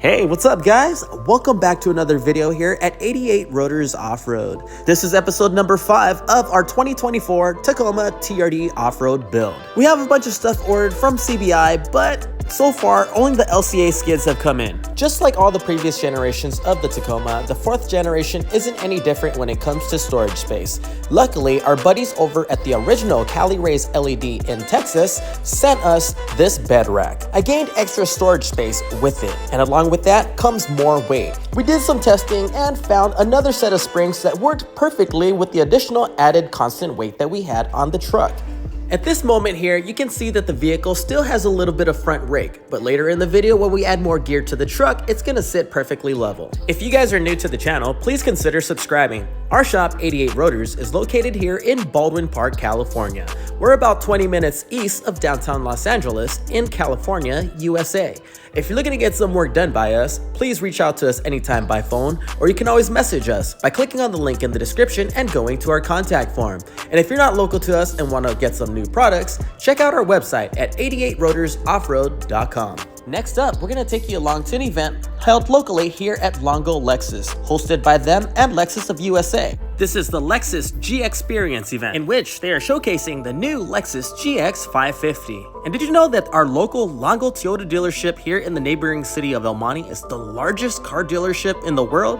Hey, what's up guys? Welcome back to another video here at 88 Rotors Off-Road. This is episode number 5 of our 2024 Tacoma TRD Off-Road build. We have a bunch of stuff ordered from CBI, but so far, only the LCA skids have come in. Just like all the previous generations of the Tacoma, the 4th generation isn't any different when it comes to storage space. Luckily, our buddies over at the original Cali Race LED in Texas sent us this bed rack. I gained extra storage space with it, and along with that comes more weight. We did some testing and found another set of springs that worked perfectly with the additional added constant weight that we had on the truck. At this moment here, you can see that the vehicle still has a little bit of front rake, but later in the video when we add more gear to the truck, it's gonna sit perfectly level. If you guys are new to the channel, please consider subscribing. Our shop, 88 Rotors, is located here in Baldwin Park, California. We're about 20 minutes east of downtown Los Angeles in California, USA. If you're looking to get some work done by us, please reach out to us anytime by phone, or you can always message us by clicking on the link in the description and going to our contact form. And if you're not local to us and want to get some new products, check out our website at 88rotorsoffroad.com. Next up, we're going to take you along to an event held locally here at Longo Lexus, hosted by them and Lexus of USA. This is the Lexus GXperience event, in which they are showcasing the new Lexus GX550. And did you know that our local Longo Toyota dealership here in the neighboring city of El Monte is the largest car dealership in the world?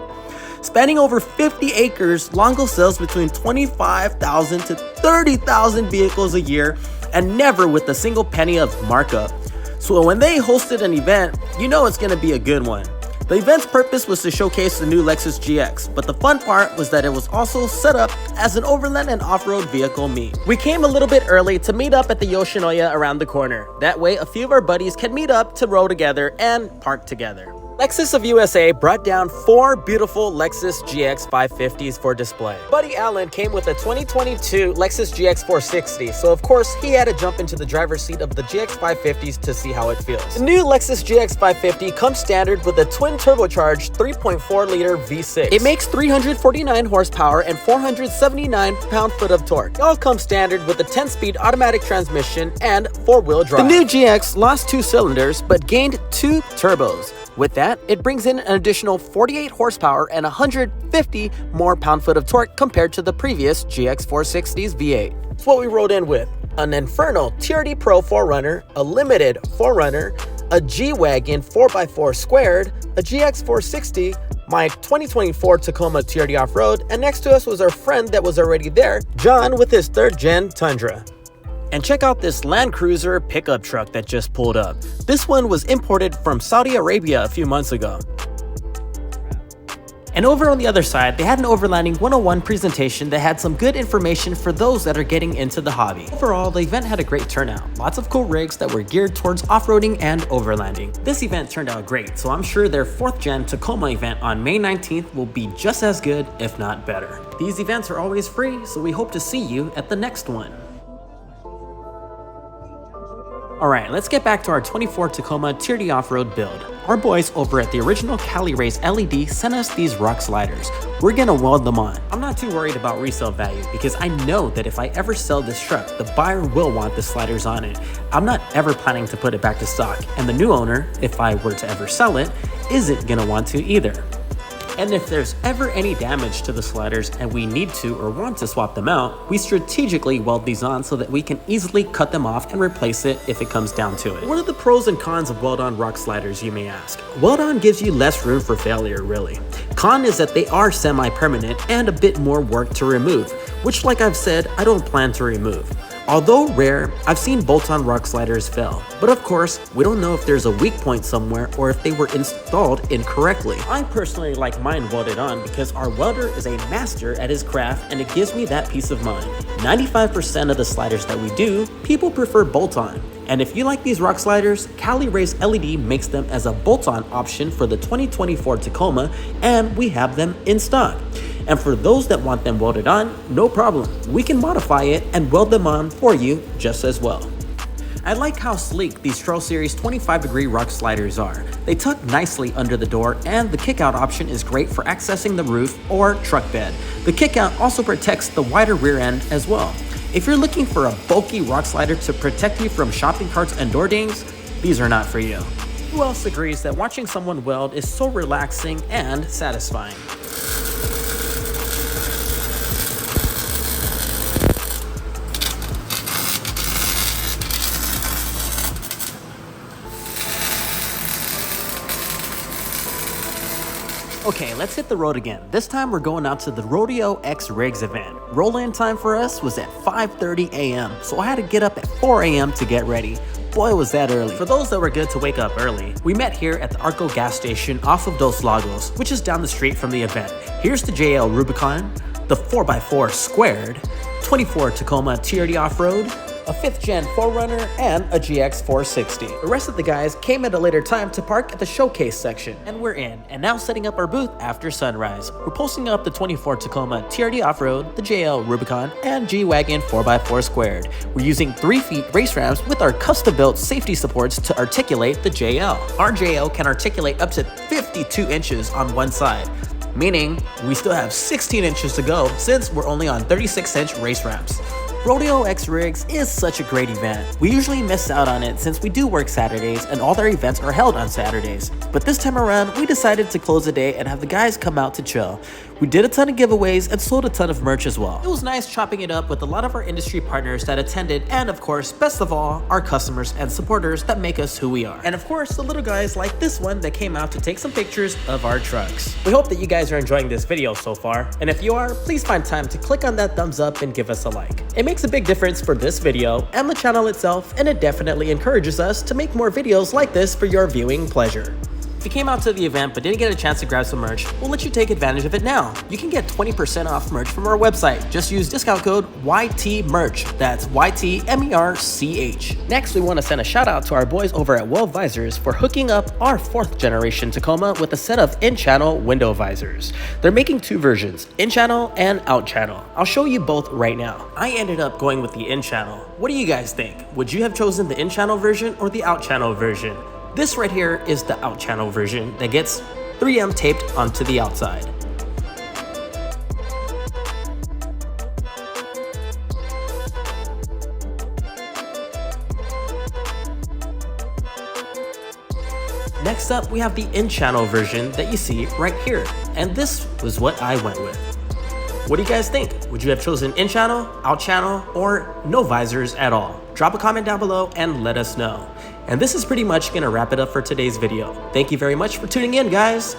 Spanning over 50 acres, Longo sells between 25,000 to 30,000 vehicles a year, and never with a single penny of markup. So when they hosted an event, you know it's gonna be a good one. The event's purpose was to showcase the new Lexus GX, but the fun part was that it was also set up as an overland and off-road vehicle meet. We came a little bit early to meet up at the Yoshinoya around the corner. That way, a few of our buddies can meet up to row together and park together. Lexus of USA brought down 4 beautiful Lexus GX550s for display. Buddy Allen came with a 2022 Lexus GX460, so of course he had to jump into the driver's seat of the GX550s to see how it feels. The new Lexus GX550 comes standard with a twin turbocharged 3.4-liter V6. It makes 349 horsepower and 479 pound-foot of torque. It all comes standard with a 10-speed automatic transmission and 4-wheel drive. The new GX lost 2 cylinders but gained 2 turbos. With that, it brings in an additional 48 horsepower and 150 more pound-foot of torque compared to the previous GX460's V8. That's what we rode in with: an Inferno TRD Pro 4Runner, a Limited 4Runner, a G-Wagon 4x4 squared, a GX460, my 2024 Tacoma TRD Off-Road, and next to us was our friend that was already there, John, with his 3rd gen Tundra. And check out this Land Cruiser pickup truck that just pulled up. This one was imported from Saudi Arabia a few months ago. And over on the other side, they had an Overlanding 101 presentation that had some good information for those that are getting into the hobby. Overall, the event had a great turnout. Lots of cool rigs that were geared towards off-roading and overlanding. This event turned out great, so I'm sure their 4th gen Tacoma event on May 19th will be just as good, if not better. These events are always free, so we hope to see you at the next one. Alright, let's get back to our 24 Tacoma TRD Off-Road build. Our boys over at the original Cali Race LED sent us these rock sliders. We're gonna weld them on. I'm not too worried about resale value because I know that if I ever sell this truck, the buyer will want the sliders on it. I'm not ever planning to put it back to stock, and the new owner, if I were to ever sell it, isn't gonna want to either. And if there's ever any damage to the sliders and we need to or want to swap them out, we strategically weld these on so that we can easily cut them off and replace it if it comes down to it. What are the pros and cons of weld-on rock sliders, you may ask? Weld-on gives you less room for failure, really. Con is that they are semi-permanent and a bit more work to remove, which, like I've said, I don't plan to remove. Although rare, I've seen bolt-on rock sliders fail, but of course, we don't know if there's a weak point somewhere or if they were installed incorrectly. I personally like mine welded on because our welder is a master at his craft and it gives me that peace of mind. 95% of the sliders that we do, people prefer bolt-on. And if you like these rock sliders, Cali Race LED makes them as a bolt-on option for the 2024 Tacoma, and we have them in stock. And for those that want them welded on, no problem. We can modify it and weld them on for you just as well. I like how sleek these Trail Series 25-degree rock sliders are. They tuck nicely under the door, and the kickout option is great for accessing the roof or truck bed. The kickout also protects the wider rear end as well. If you're looking for a bulky rock slider to protect you from shopping carts and door dings, these are not for you. Who else agrees that watching someone weld is so relaxing and satisfying? Okay, let's hit the road again. This time we're going out to the Rodeo X Rigs event. Roll-in time for us was at 5:30 a.m., so I had to get up at 4 a.m. to get ready. Boy, was that early. For those that were good to wake up early, we met here at the Arco gas station off of Dos Lagos, which is down the street from the event. Here's the JL Rubicon, the 4x4 Squared, 24 Tacoma Trd Offroad, a 5th gen 4Runner, and a GX460. The rest of the guys came at a later time to park at the showcase section, and we're in, and now setting up our booth after sunrise. We're posting up the 24 Tacoma Trd Offroad, the JL Rubicon, and G-Wagon 4x4 Squared. We're using 3 feet race ramps with our custom-built safety supports to articulate the JL. Our JL can articulate up to 52 inches on one side, meaning we still have 16 inches to go since we're only on 36-inch race ramps. Rodeo X Rigs is such a great event. We usually miss out on it since we do work Saturdays and all their events are held on Saturdays. But this time around, we decided to close the day and have the guys come out to chill. We did a ton of giveaways and sold a ton of merch as well. It was nice chopping it up with a lot of our industry partners that attended, and of course, best of all, our customers and supporters that make us who we are. And of course, the little guys like this one that came out to take some pictures of our trucks. We hope that you guys are enjoying this video so far, and if you are, please find time to click on that thumbs up and give us a like. It makes a big difference for this video and the channel itself, and it definitely encourages us to make more videos like this for your viewing pleasure. If you came out to the event but didn't get a chance to grab some merch, we'll let you take advantage of it now. You can get 20% off merch from our website. Just use discount code YTMERCH. That's YTMERCH. Next, we want to send a shout out to our boys over at Weld Visors for hooking up our 4th generation Tacoma with a set of in-channel window visors. They're making 2 versions, in-channel and out-channel. I'll show you both right now. I ended up going with the in-channel. What do you guys think? Would you have chosen the in-channel version or the out-channel version? This right here is the out-channel version that gets 3M taped onto the outside. Next up, we have the in-channel version that you see right here, and this was what I went with. What do you guys think? Would you have chosen in-channel, out-channel, or no visors at all? Drop a comment down below and let us know. And this is pretty much gonna wrap it up for today's video. Thank you very much for tuning in, guys.